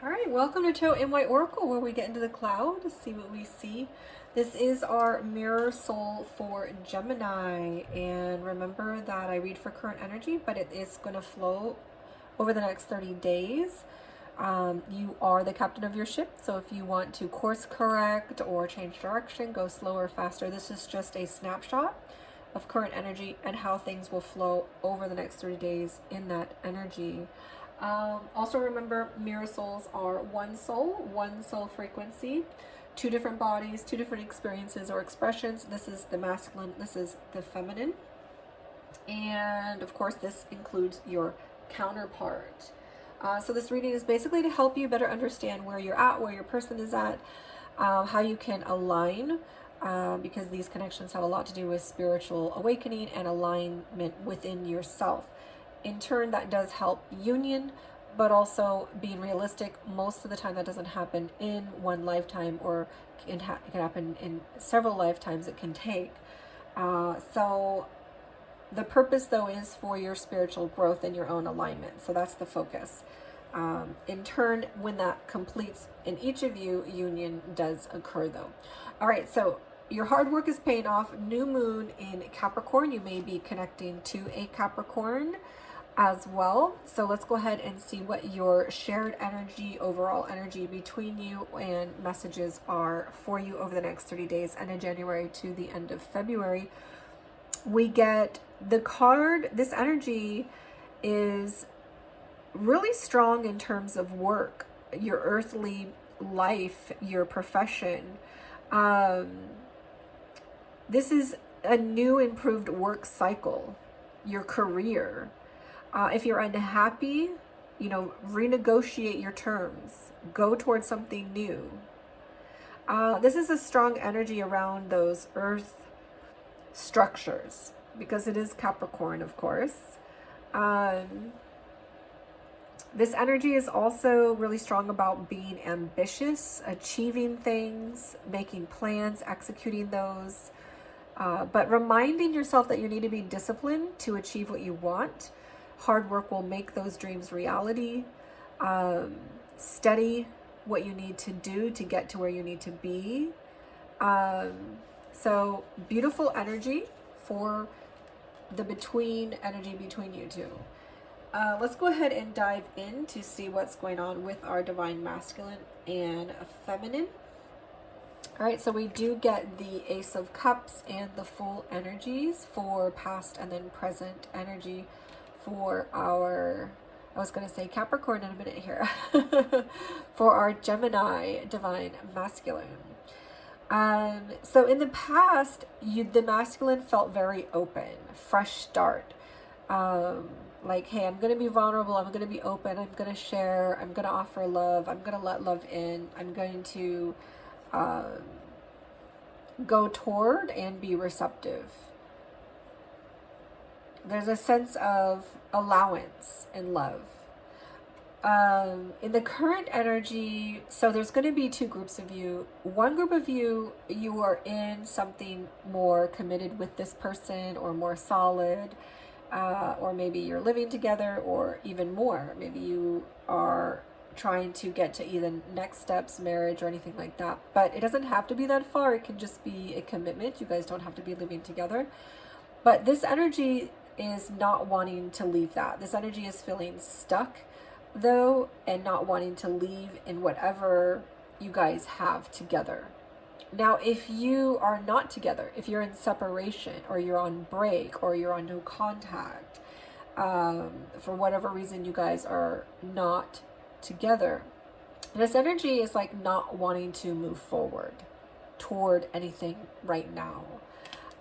All right, welcome to Tarot NY Oracle, where we get into the cloud to see what we see. This is our mirror soul for Gemini, and remember that I read for current energy, but it is going to flow over the next 30 days. You are the captain of your ship, so if you want to course correct or change direction, go slower, faster. This is just a snapshot of current energy and how things will flow over the next 30 days in that energy. Also remember, mirror souls are one soul frequency, two different bodies, two different experiences or expressions. This is the masculine, this is the feminine. And of course, this includes your counterpart. So this reading is basically to help you better understand where you're at, where your person is at, how you can align, because these connections have a lot to do with spiritual awakening and alignment within yourself. In turn, that does help union, but also being realistic. Most of the time that doesn't happen in one lifetime, or it can happen in several lifetimes it can take. So the purpose, though, is for your spiritual growth and your own alignment. So that's the focus. In turn, when that completes in each of you, union does occur, though. All right, so your hard work is paying off. New moon in Capricorn. You may be connecting to a Capricorn as well. So let's go ahead and see what your shared energy, overall energy between you and messages are for you over the next 30 days, end of January to the end of February. We get the card. This energy is really strong in terms of work, your earthly life, your profession. This is a new improved work cycle, your career. If you're unhappy, renegotiate your terms. Go towards something new. This is a strong energy around those earth structures, because it is Capricorn, of course. This energy is also really strong about being ambitious, achieving things, making plans, executing those, but reminding yourself that you need to be disciplined to achieve what you want. Hard work will make those dreams reality. Study what you need to do to get to where you need to be. So beautiful energy for the energy between you two. Let's go ahead and dive in to see what's going on with our divine masculine and feminine. All right, so we do get the Ace of Cups and the Fool energies for past and then present energy for our, I was going to say Capricorn in a minute here, for our Gemini divine masculine. So in the past, the masculine felt very open, fresh start. Like, hey, I'm going to be vulnerable, I'm going to be open, I'm going to share, I'm going to offer love, I'm going to let love in, I'm going to go toward and be receptive. There's a sense of allowance and love. In the current energy, so there's going to be two groups of you. One group of you, you are in something more committed with this person, or more solid, or maybe you're living together, or even more. Maybe you are trying to get to either next steps, marriage, or anything like that. But it doesn't have to be that far. It can just be a commitment. You guys don't have to be living together. But this energy is not wanting to leave that. This energy is feeling stuck, though, and not wanting to leave in whatever you guys have together. Now, if you are not together, if you're in separation, or you're on break, or you're on no contact, for whatever reason you guys are not together, this energy is like not wanting to move forward toward anything right now.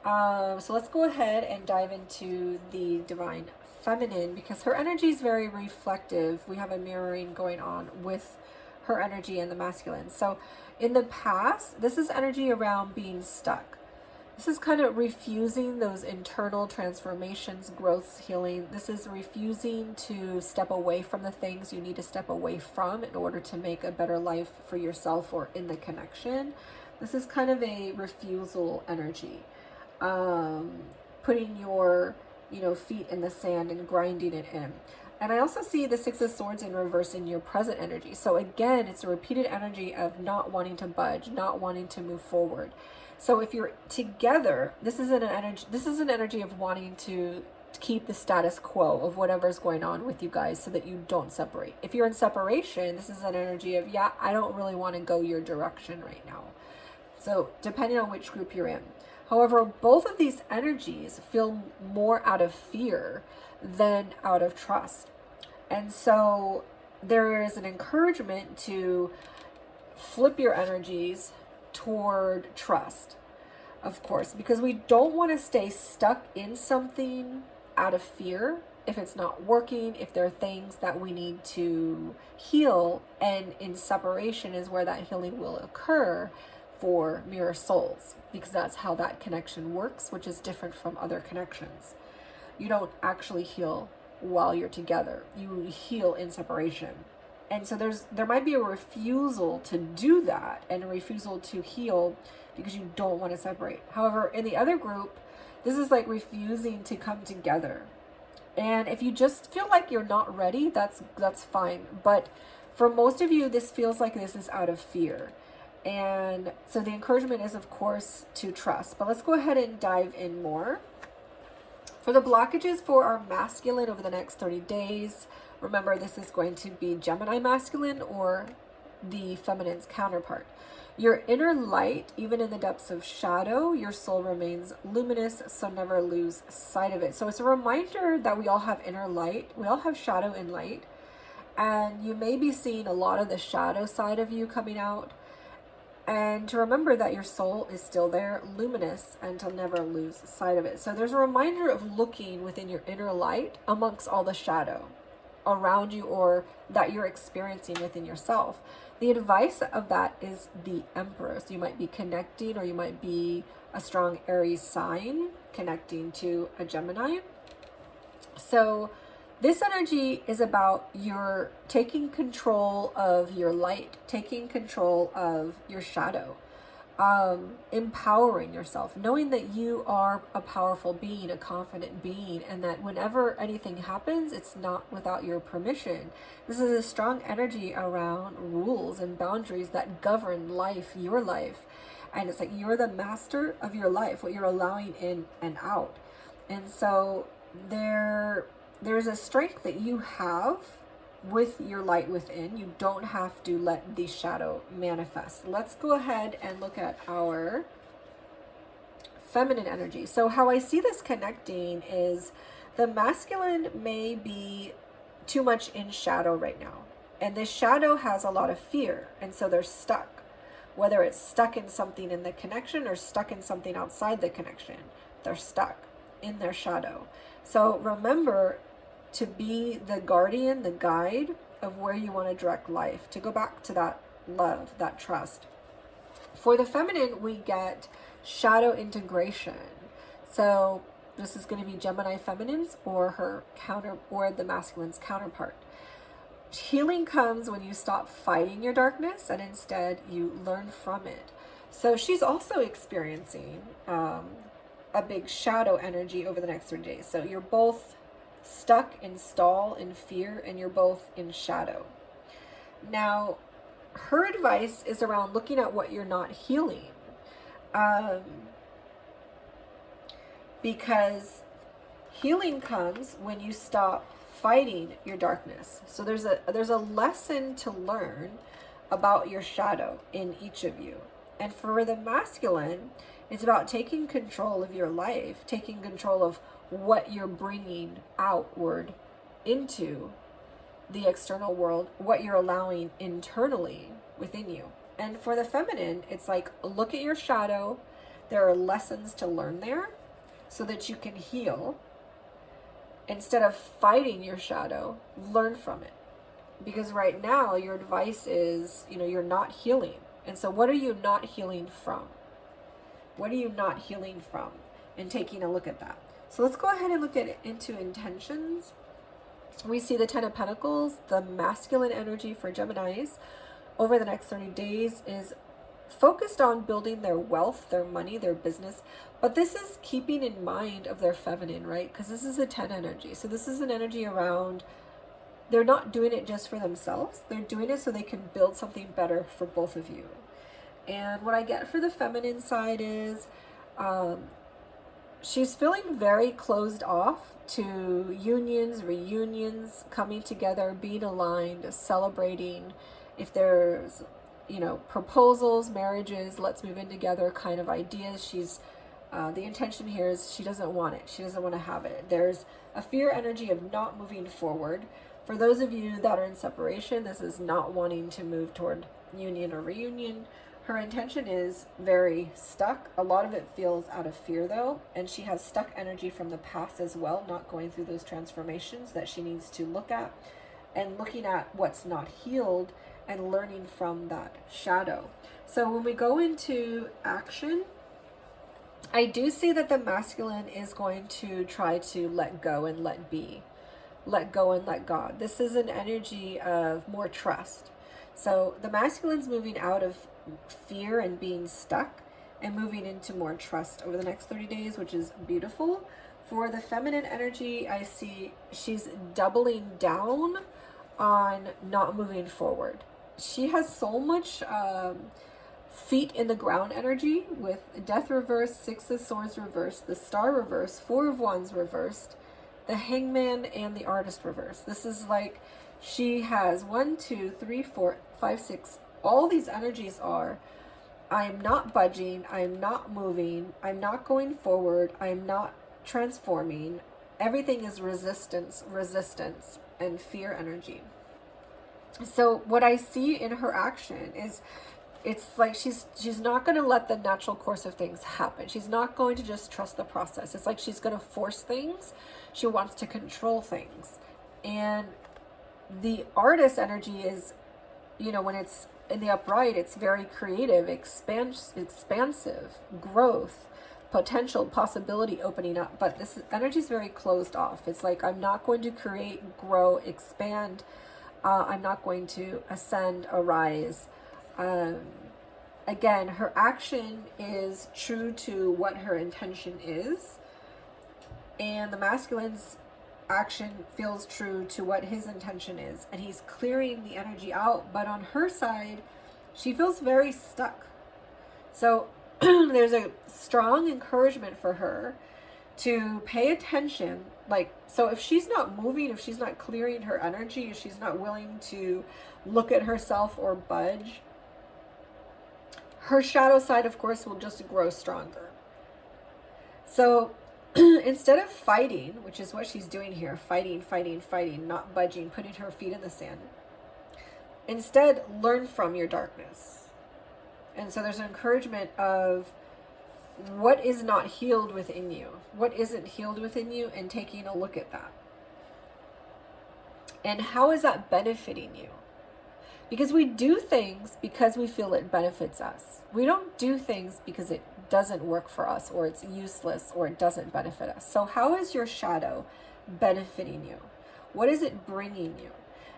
So let's go ahead and dive into the divine feminine, because her energy is very reflective. We have a mirroring going on with her energy and the masculine. So in the past, this is energy around being stuck. This is kind of refusing those internal transformations, growths, healing. This is refusing to step away from the things you need to step away from in order to make a better life for yourself or in the connection. This is kind of a refusal energy. Putting your feet in the sand and grinding it in. And I also see the Six of Swords in reverse in your present energy. So again, it's a repeated energy of not wanting to budge, not wanting to move forward. So if you're together, this is an energy of wanting to keep the status quo of whatever's going on with you guys so that you don't separate. If you're in separation, this is an energy of, yeah, I don't really want to go your direction right now. So depending on which group you're in. However, both of these energies feel more out of fear than out of trust. And so there is an encouragement to flip your energies toward trust, of course, because we don't want to stay stuck in something out of fear if it's not working, if there are things that we need to heal, and in separation is where that healing will occur for mirror souls, because that's how that connection works, which is different from other connections. You don't actually heal while you're together. You heal in separation. And so there might be a refusal to do that and a refusal to heal because you don't want to separate. However, in the other group, this is like refusing to come together. And if you just feel like you're not ready, that's fine. But for most of you, this feels like this is out of fear. And so the encouragement is, of course, to trust. But let's go ahead and dive in more. For the blockages for our masculine over the next 30 days, remember this is going to be Gemini masculine or the feminine's counterpart. Your inner light, even in the depths of shadow, your soul remains luminous, so never lose sight of it. So it's a reminder that we all have inner light. We all have shadow and light. And you may be seeing a lot of the shadow side of you coming out. And to remember that your soul is still there, luminous, and to never lose sight of it. So there's a reminder of looking within your inner light amongst all the shadow around you or that you're experiencing within yourself. The advice of that is the Empress. You might be connecting, or you might be a strong Aries sign connecting to a Gemini. So this energy is about your taking control of your light, taking control of your shadow, empowering yourself, knowing that you are a powerful being, a confident being, and that whenever anything happens, it's not without your permission. This is a strong energy around rules and boundaries that govern life, your life. And it's like you're the master of your life, what you're allowing in and out. And so there's a strength that you have with your light within. You don't have to let the shadow manifest. Let's go ahead and look at our feminine energy. So how I see this connecting is the masculine may be too much in shadow right now. And this shadow has a lot of fear. And so they're stuck. Whether it's stuck in something in the connection or stuck in something outside the connection, they're stuck in their shadow. So remember to be the guardian, the guide of where you want to direct life, to go back to that love, that trust. For the feminine, we get shadow integration. So this is going to be Gemini feminines or the masculine's counterpart. Healing comes when you stop fighting your darkness and instead you learn from it. So she's also experiencing a big shadow energy over the next 30 days. So you're both stuck in stall in fear, and you're both in shadow. Now, her advice is around looking at what you're not healing, because healing comes when you stop fighting your darkness. So there's a lesson to learn about your shadow in each of you. And for the masculine, it's about taking control of your life, taking control of what you're bringing outward into the external world, what you're allowing internally within you. And for the feminine, it's like, look at your shadow. There are lessons to learn there so that you can heal. Instead of fighting your shadow, learn from it. Because right now, your advice is, you're not healing. And so what are you not healing from? What are you not healing from? And taking a look at that. So let's go ahead and look at it into intentions. We see the Ten of Pentacles, the masculine energy for Geminis over the next 30 days is focused on building their wealth, their money, their business. But this is keeping in mind of their feminine, right? Because this is a 10 energy. So this is an energy around they're not doing it just for themselves. They're doing it so they can build something better for both of you. And what I get for the feminine side is she's feeling very closed off to unions, reunions, coming together, being aligned, celebrating. If there's, proposals, marriages, let's move in together kind of ideas, the intention here is she doesn't want it. She doesn't want to have it. There's a fear energy of not moving forward. For those of you that are in separation, this is not wanting to move toward union or reunion. Her intention is very stuck. A lot of it feels out of fear though, and she has stuck energy from the past as well, not going through those transformations that she needs to look at, and looking at what's not healed and learning from that shadow. So when we go into action, I do see that the masculine is going to try to let go and let be. Let go and let God. This is an energy of more trust. So the masculine's moving out of fear and being stuck and moving into more trust over the next 30 days, which is beautiful. For the feminine energy, I see she's doubling down on not moving forward. She has so much feet in the ground energy with death reversed, 6 of swords reversed, the star reversed, 4 of wands reversed, the hangman, and the artist reversed. This is like she has 1, 2, 3, 4, 5, 6. All these energies are, I am not budging, I am not moving, I'm not going forward, I am not transforming. Everything is resistance, and fear energy. So what I see in her action is, it's like she's not going to let the natural course of things happen. She's not going to just trust the process. It's like she's going to force things. She wants to control things. And the artist energy is, when it's in the upright, it's very creative, expansive, growth, potential, possibility opening up. But this energy is very closed off. It's like, I'm not going to create, grow, expand. I'm not going to ascend, arise. Again, her action is true to what her intention is, and the masculine's action feels true to what his intention is, and he's clearing the energy out. But on her side, she feels very stuck. So there's a strong encouragement for her to pay attention. So if she's not moving, if she's not clearing her energy, if she's not willing to look at herself or budge, her shadow side, of course, will just grow stronger. So instead of fighting, which is what she's doing here, fighting, not budging, putting her feet in the sand, instead learn from your darkness. And so there's an encouragement of what is not healed within you, what isn't healed within you, and taking a look at that. And how is that benefiting you? Because we do things because we feel it benefits us. We don't do things because it doesn't work for us, or it's useless, or it doesn't benefit us. So how is your shadow benefiting you? What is it bringing you?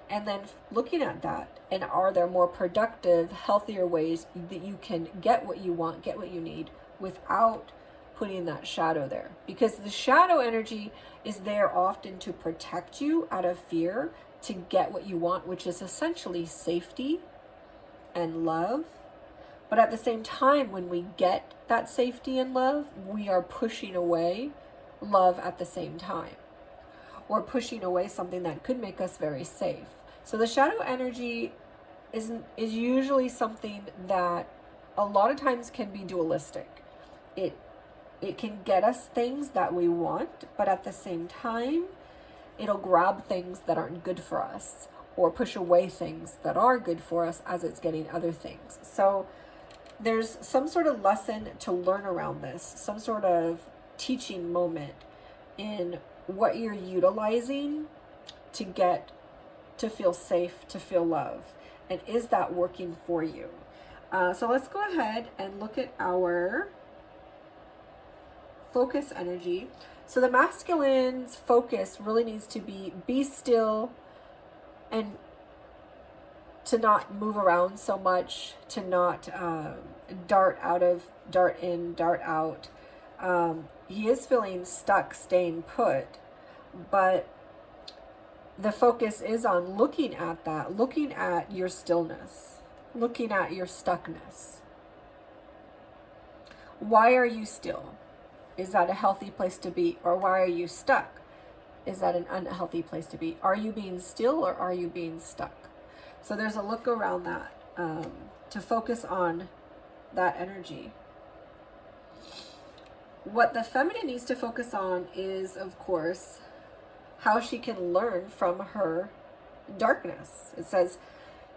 And then looking at that, and are there more productive, healthier ways that you can get what you want, get what you need, without putting that shadow there? Because the shadow energy is there often to protect you out of fear, to get what you want, which is essentially safety and love. But at the same time, when we get that safety and love, we are pushing away love at the same time, or pushing away something that could make us very safe. So the shadow energy is usually something that a lot of times can be dualistic. It can get us things that we want, but at the same time, it'll grab things that aren't good for us, or push away things that are good for us as it's getting other things. So there's some sort of lesson to learn around this, some sort of teaching moment in what you're utilizing to get to feel safe, to feel love. And is that working for you? So let's go ahead and look at our focus energy. So the masculine's focus really needs to be still, and to not move around so much, to not dart in, dart out. He is feeling stuck, staying put, but the focus is on looking at that, looking at your stillness, looking at your stuckness. Why are you still? Is that a healthy place to be? Or why are you stuck? Is that an unhealthy place to be? Are you being still or are you being stuck? So there's a look around that, to focus on that energy. What the feminine needs to focus on is, of course, how she can learn from her darkness. It says,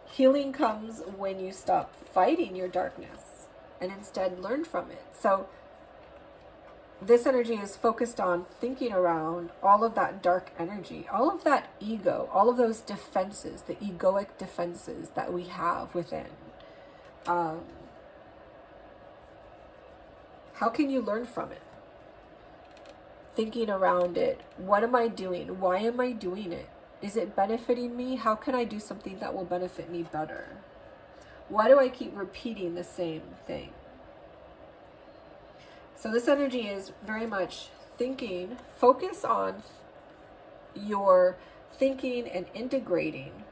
healing comes when you stop fighting your darkness and instead learn from it. So this energy is focused on thinking around all of that dark energy, all of that ego, all of those defenses, the egoic defenses that we have within. How can you learn from it? Thinking around it. What am I doing? Why am I doing it? Is it benefiting me? How can I do something that will benefit me better? Why do I keep repeating the same thing? So this energy is very much thinking. Focus on your thinking and integrating.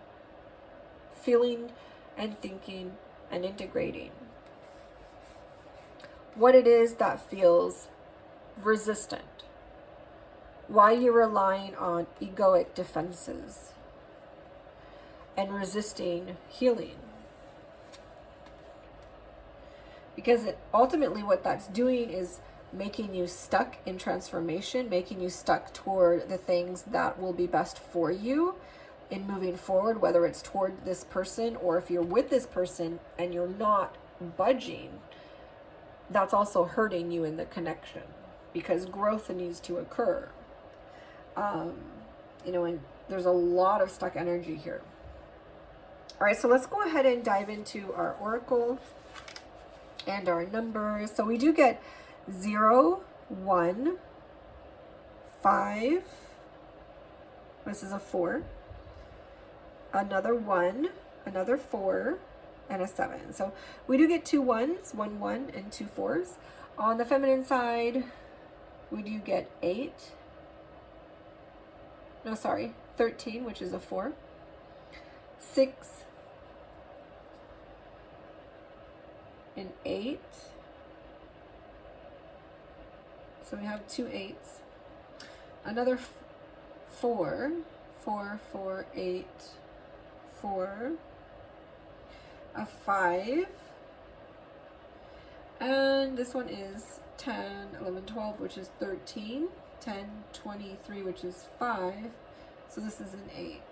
Feeling and thinking and integrating. What it is that feels resistant. Why you're relying on egoic defenses and resisting healing. Because ultimately what that's doing is making you stuck in transformation, making you stuck toward the things that will be best for you in moving forward, whether it's toward this person or if you're with this person and you're not budging, that's also hurting you in the connection because growth needs to occur. And there's a lot of stuck energy here. All right, so let's go ahead and dive into our oracle and our numbers. So we do get 0, 1, 5. This is a 4. Another 1, another 4, and a 7. So we do get 2 1s, 1 1, and 2 4s. On the feminine side, we do get 13, which is a 4. 6 and 8. So we have 2 8s. Another 4, 4, 4, 8, 4. A 5. And this one is 10, 11, 12, which is 13. 10, 23, which is 5. So this is an 8.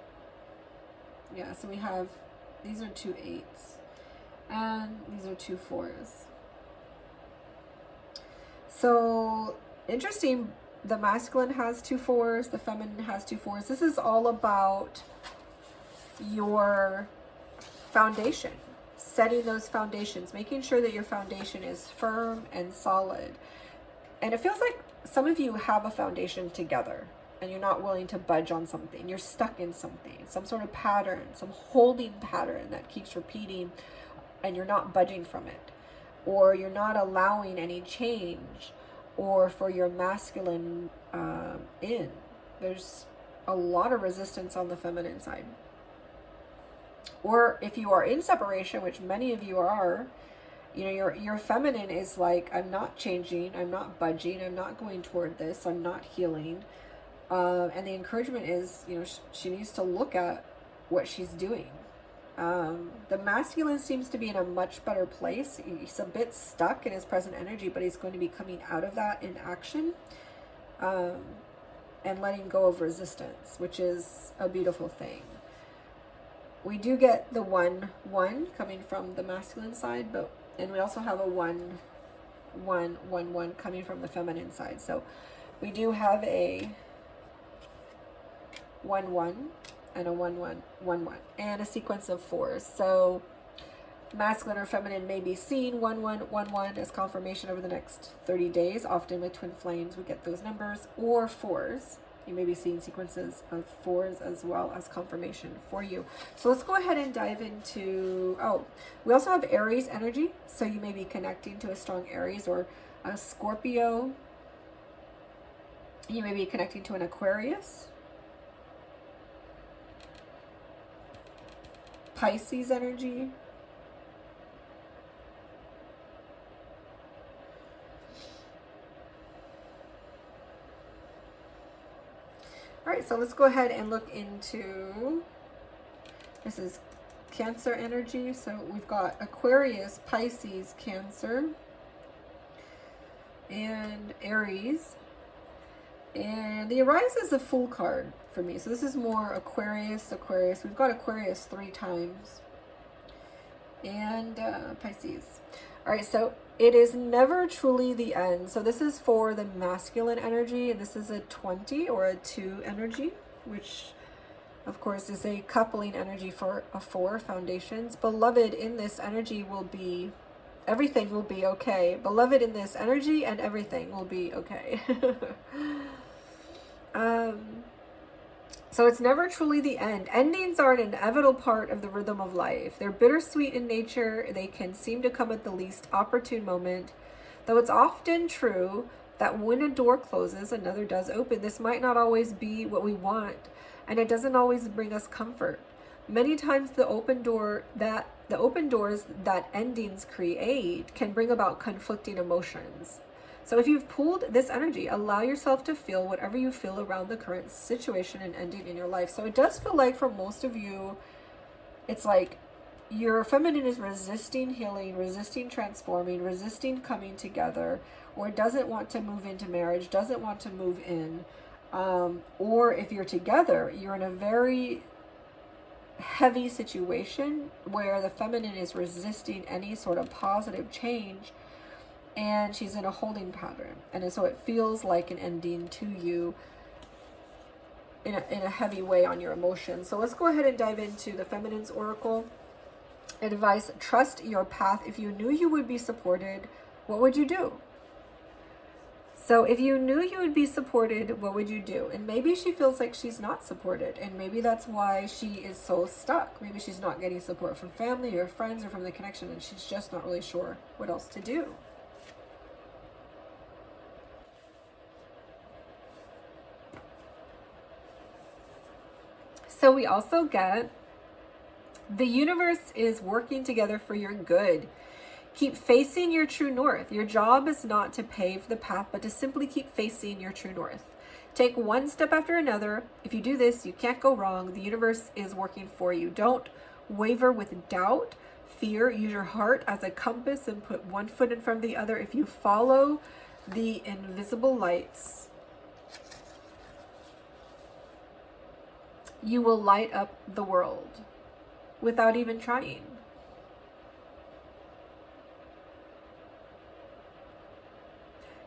Yeah, so we have, these are 2 8s. And these are 2 4s. So interesting, the masculine has 2 4s, the feminine has 2 4s. This is all about your foundation, setting those foundations, making sure that your foundation is firm and solid. And it feels like some of you have a foundation together and you're not willing to budge on something. You're stuck in something, some sort of pattern, some holding pattern that keeps repeating and you're not budging from it. Or you're not allowing any change, or for your masculine in. There's a lot of resistance on the feminine side. Or if you are in separation, which many of you are, your feminine is like, I'm not changing, I'm not budging, I'm not going toward this, I'm not healing. And the encouragement is, she needs to look at what she's doing. The masculine seems to be in a much better place. He's a bit stuck in his present energy, but he's going to be coming out of that in action, and letting go of resistance, which is a beautiful thing. We do get the 1 1 coming from the masculine side, and we also have a 1 1 1 1 coming from the feminine side. So we do have a 1 1 and a 1 1 1 1 and a sequence of 4s. So masculine or feminine may be seen 1 1 1 1 as confirmation over the next 30 days. Often with twin flames we get those numbers, or 4s. You may be seeing sequences of 4s as well as confirmation for you. So let's go ahead and dive into, we also have Aries energy. So you may be connecting to a strong Aries or a Scorpio. You may be connecting to an Aquarius. Pisces energy. All right, so let's go ahead and look into, this is Cancer energy. So we've got Aquarius, Pisces, Cancer, and Aries. And the Arise is a Fool card for me. So this is more Aquarius. We've got Aquarius 3 times. And Pisces. All right, so it is never truly the end. So this is for the masculine energy, and this is a 20 or a 2 energy, which of course is a coupling energy for a 4, foundations. Beloved, in this energy will be, everything will be okay. Beloved, in this energy and everything will be okay. So it's never truly the end. Endings are an inevitable part of the rhythm of life. They're bittersweet in nature. They can seem to come at the least opportune moment. Though it's often true that when a door closes, another does open. This might not always be what we want, and it doesn't always bring us comfort. Many times the open doors that endings create can bring about conflicting emotions. So if you've pulled this energy, allow yourself to feel whatever you feel around the current situation and ending in your life. So it does feel like for most of you, it's like your feminine is resisting healing, resisting transforming, resisting coming together, or doesn't want to move into marriage, doesn't want to move in. Or if you're together, you're in a very heavy situation where the feminine is resisting any sort of positive change, and she's in a holding pattern, and so it feels like an ending to you in a heavy way on your emotions. So let's go ahead and dive into the feminine's oracle. Advice: trust your path. If you knew you would be supported, what would you do? So if you knew you would be supported, what would you do? And maybe she feels like she's not supported, and maybe that's why she is so stuck. Maybe she's not getting support from family or friends or from the connection, and she's just not really sure what else to do. So we also get, the universe is working together for your good. Keep facing your true north. Your job is not to pave the path, but to simply keep facing your true north. Take one step after another. If you do this, you can't go wrong. The universe is working for you. Don't waver with doubt, fear. Use your heart as a compass and put one foot in front of the other. If you follow the invisible lights, you will light up the world without even trying.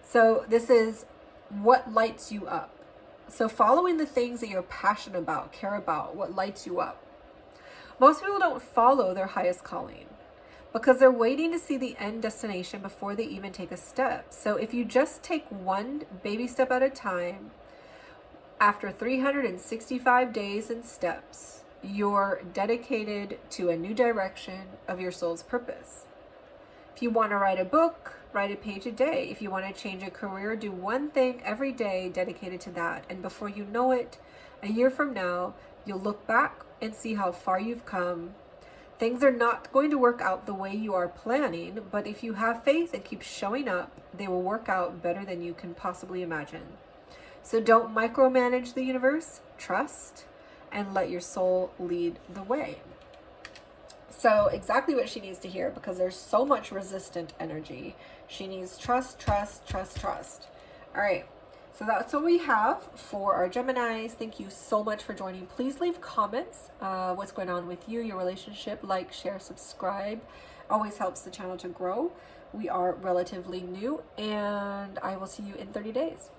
So this is what lights you up. So following the things that you're passionate about, care about, what lights you up. Most people don't follow their highest calling because they're waiting to see the end destination before they even take a step. So if you just take one baby step at a time, after 365 days and steps, you're dedicated to a new direction of your soul's purpose. If you want to write a book, write a page a day. If you want to change a career, do one thing every day dedicated to that. And before you know it, a year from now, you'll look back and see how far you've come. Things are not going to work out the way you are planning, but if you have faith and keep showing up, they will work out better than you can possibly imagine. So don't micromanage the universe, trust, and let your soul lead the way. So exactly what she needs to hear, because there's so much resistant energy. She needs trust, trust, trust, trust. All right. So that's what we have for our Geminis. Thank you so much for joining. Please leave comments. What's going on with you, your relationship, like, share, subscribe. Always helps the channel to grow. We are relatively new, and I will see you in 30 days.